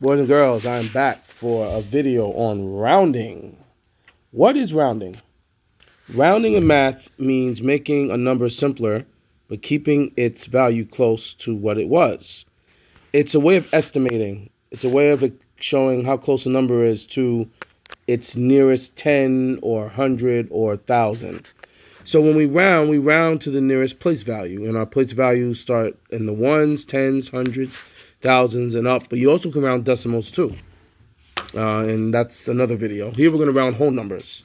Boys and girls, I'm back for a video on rounding. What is rounding? Rounding in math means making a number simpler but keeping its value close to what it was. It's a way of estimating. It's a way of showing how close a number is to its nearest 10 or 100 or 1,000. So when we round to the nearest place value, and our place values start in the ones, tens, hundreds, thousands, and up. But you also can round decimals too, and that's another video. Here we're going to round whole numbers.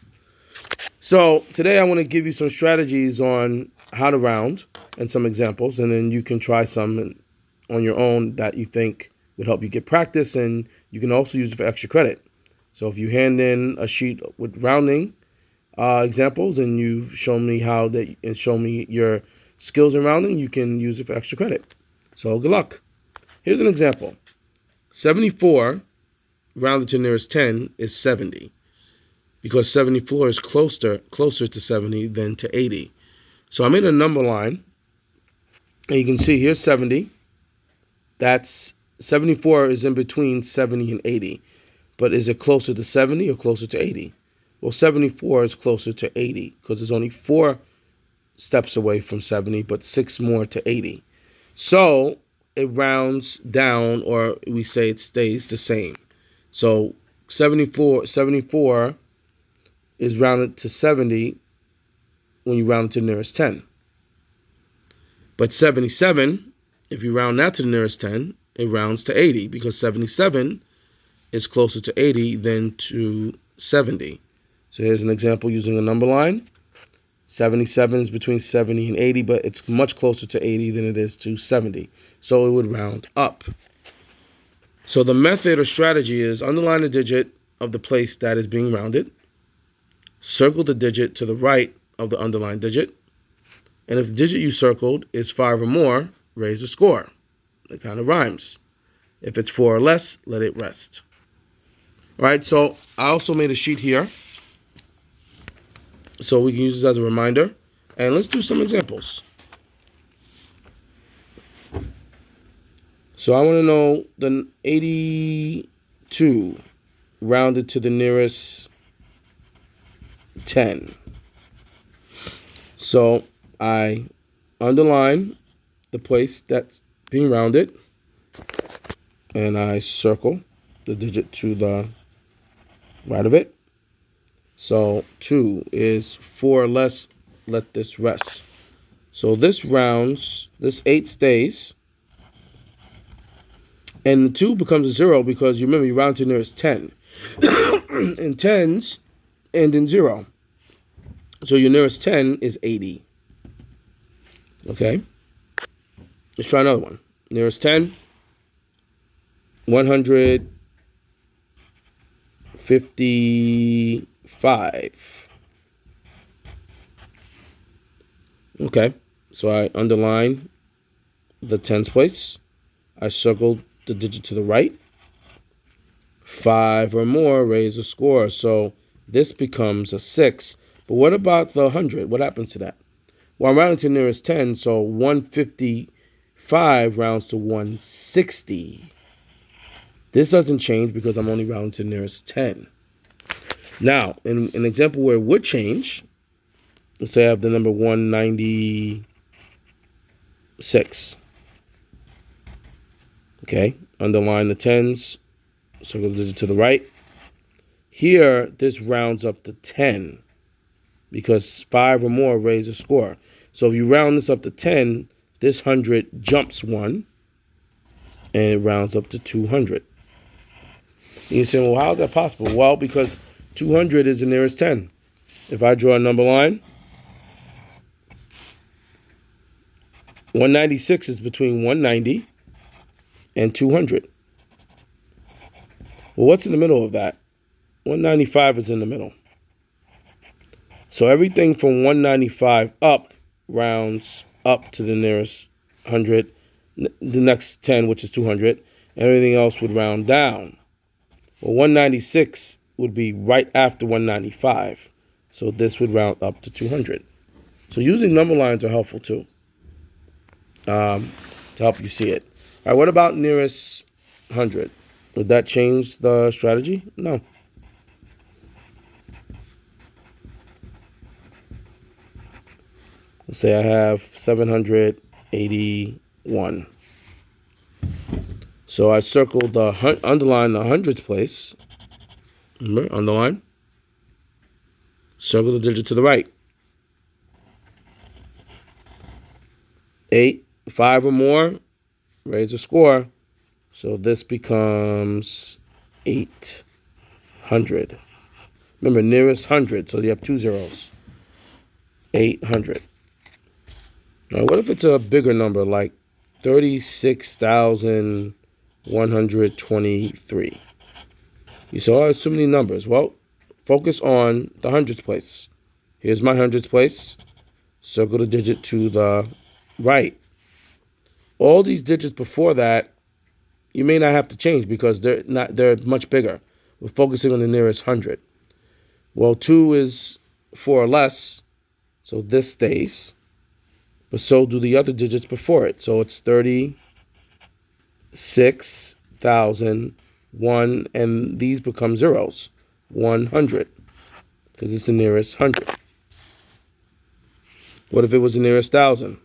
So today I want to give you some strategies on how to round and some examples, and then you can try some on your own that you think would help you get practice, and you can also use it for extra credit. So if you hand in a sheet with rounding examples and you've shown me show me your skills in rounding, you can use it for extra credit. So good luck. Here's an example. 74 rounded to the nearest 10 is 70, because 74 is closer to 70 than to 80. So I made a number line, and you can see here's 70. That's 74 is in between 70 and 80. But is it closer to 70 or closer to 80? Well, 74 is closer to 80 because it's only 4 steps away from 70, but 6 more to 80. So it rounds down, or we say it stays the same. So 74 is rounded to 70 when you round it to the nearest 10. But 77, if you round that to the nearest 10, it rounds to 80 because 77 is closer to 80 than to 70. So here's an example using a number line. 77 is between 70 and 80, but it's much closer to 80 than it is to 70. So it would round up. So the method or strategy is underline the digit of the place that is being rounded, circle the digit to the right of the underlined digit, and if the digit you circled is 5 or more, raise the score. It kind of rhymes. If it's 4 or less, let it rest. All right, so I also made a sheet here, so we can use this as a reminder. And let's do some examples. So I want to know the 82 rounded to the nearest 10. So I underline the place that's being rounded, and I circle the digit to the right of it. So 2 is 4 or less, let this rest. So this rounds, this 8 stays, and the 2 becomes a 0 because you remember you round to the nearest 10. And 10s end in 0. So your nearest 10 is 80. Okay? Let's try another one. Nearest 10, 155. Okay, so I underline the tens place. I circled the digit to the right. 5 or more, raise the score. So this becomes a 6. But what about the 100? What happens to that? Well, I'm rounding to the nearest 10, so 155 rounds to 160. This doesn't change because I'm only rounding to the nearest 10. Now, in an example where it would change, let's say I have the number 196. Okay, underline the tens, circle the digit to the right. Here, this rounds up to 10 because 5 or more raise the score. So if you round this up to 10, this 100 jumps 1, and it rounds up to 200. And you say, well, how is that possible? Well, because 200 is the nearest 10. If I draw a number line, 196 is between 190 and 200. Well, what's in the middle of that? 195 is in the middle. So everything from 195 up rounds up to the nearest 100, the next 10, which is 200. Everything else would round down. Well, 196 would be right after 195. So this would round up to 200. So using number lines are helpful too, to help you see it. All right, what about nearest 100? Would that change the strategy? No. Let's say I have 781. So I circled the underline the hundreds place. Remember, underline. Circle the digit to the right. 8, 5 or more, raise the score. So this becomes 800. Remember, nearest 100, so you have 2 zeros. 800. Now, what if it's a bigger number, like 36,123? You saw I have so many numbers. Well, focus on the hundreds place. Here's my hundreds place. Circle the digit to the right. All these digits before that, you may not have to change because they're much bigger. We're focusing on the nearest 100. Well, 2 is 4 or less, so this stays. But so do the other digits before it. So it's 36,001, and these become zeros. 100, because it's the nearest 100. What if it was the nearest 1,000?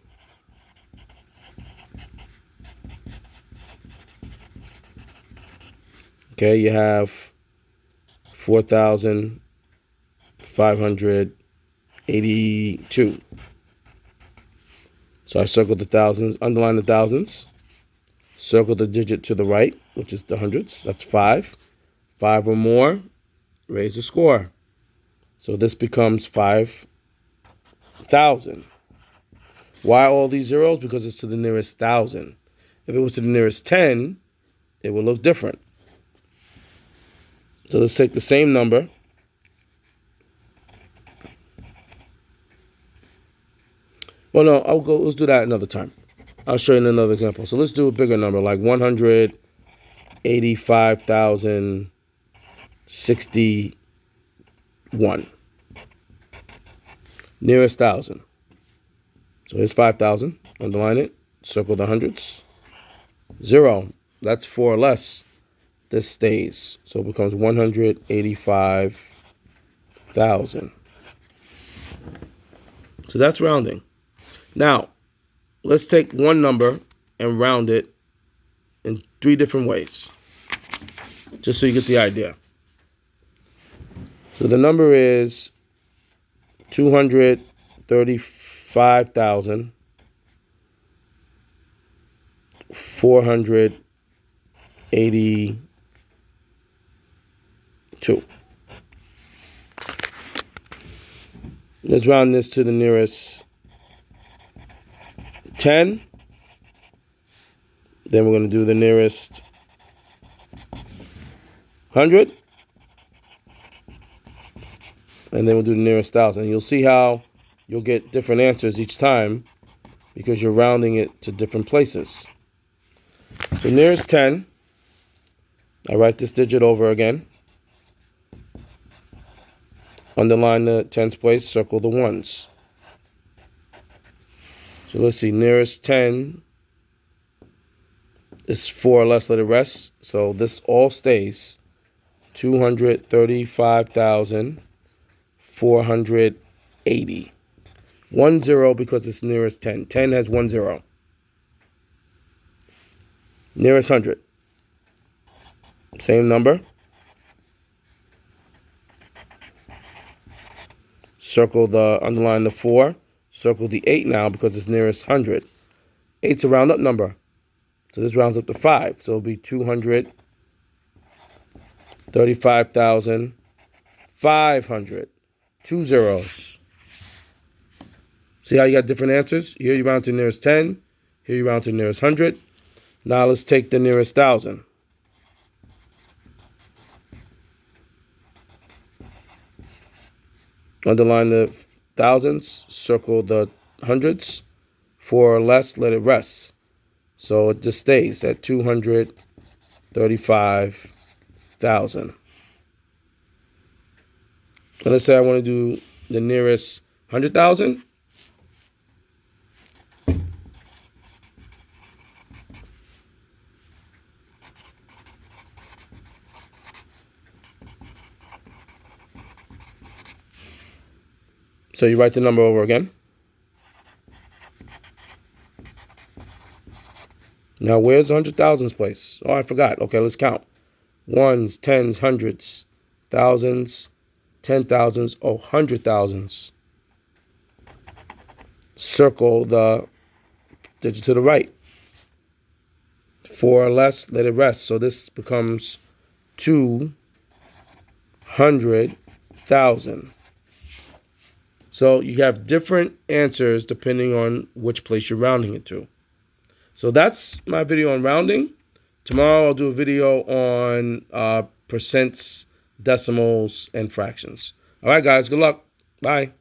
Okay, you have 4,582. So I circled the thousands, underline the thousands, circle the digit to the right, which is the hundreds. That's 5. 5 or more, raise the score. So this becomes 5,000. Why all these zeros? Because it's to the nearest 1,000. If it was to the nearest 10, it would look different. So let's take the same number. Well, no, let's do that another time. I'll show you in another example. So let's do a bigger number, like 185,061. Nearest 1,000. So here's 5,000. Underline it. Circle the hundreds. 0. That's 4 or less. This stays. So it becomes 185,000. So that's rounding. Now, let's take one number and round it in 3 different ways, just so you get the idea. So the number is 235,482. Let's round this to the nearest 10. Then we're going to do the nearest 100. And then we'll do the nearest 1,000. You'll see how you'll get different answers each time because you're rounding it to different places. So nearest 10, I write this digit over again. Underline the tens place, circle the ones. So let's see, nearest 10 is 4 or less, let it rest. So this all stays. 235,480. 1 0 because it's nearest 10. 10 has 1 0. Nearest 100. Same number. Circle underline the 4. Circle the 8 now because it's nearest 100. 8's a round up number. So this rounds up to 5. So it'll be 235,500. 2 zeros. See how you got different answers? Here you round to nearest 10. Here you round to nearest 100. Now let's take the nearest 1,000. Underline the thousands, circle the hundreds. 4 or less, let it rest. So it just stays at 235,000. And let's say I want to do the nearest 100,000. So you write the number over again. Now, where's the 100,000s place? Oh, I forgot. Okay, let's count. Ones, tens, hundreds, thousands, 10,000s, 100,000s. Circle the digit to the right. 4 or less, let it rest. So this becomes 200,000. So you have different answers depending on which place you're rounding it to. So that's my video on rounding. Tomorrow I'll do a video on percents, decimals, and fractions. All right, guys. Good luck. Bye.